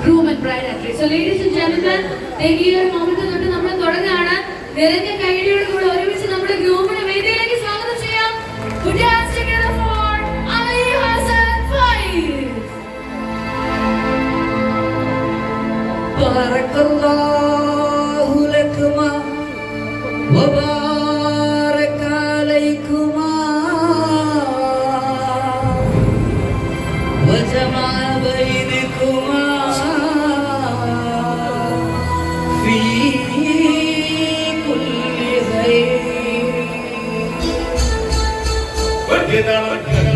groom and bride entry. So ladies and gentlemen, take your moment to നമ്മൾ തുടങ്ങാണ്. നിറഞ്ഞ കൈയടിയോടെ കൂടെ ഒരുമിച്ച് നമ്മുടെ ഗ്രൂമിനെ വേദിയിലേക്ക് സ്വാഗതം ചെയ്യാം. Put your hands together for Ali Hassan Faiz. Barakallahu lakuma wa baraka alaykuma wa jama'a bainakuma fi kulli khayr. Bagina Kali